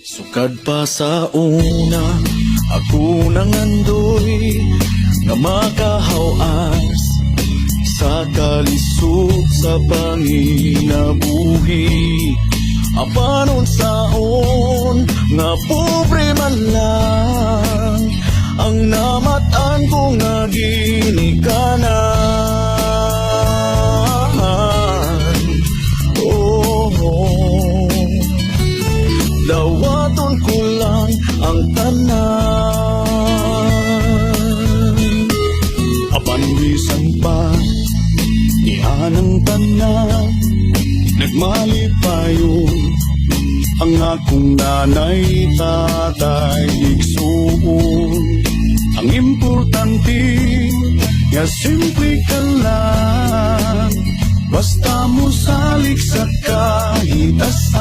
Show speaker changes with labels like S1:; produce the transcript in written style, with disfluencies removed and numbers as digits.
S1: Sukad pa sa una, ako nangandoy nga makahawas sa kalisod sa panginabuhi. Apanon saon nga pobre man lang ang namatan ko nga ginikanan. Oh, dawaton ko lang ang tanan. Apan bisan pa ianang tanan, nagmalipayon ang akong nanay, tatay, igsuon. Ang importante nga simple ka lang, basta mo salik sa kahit asan.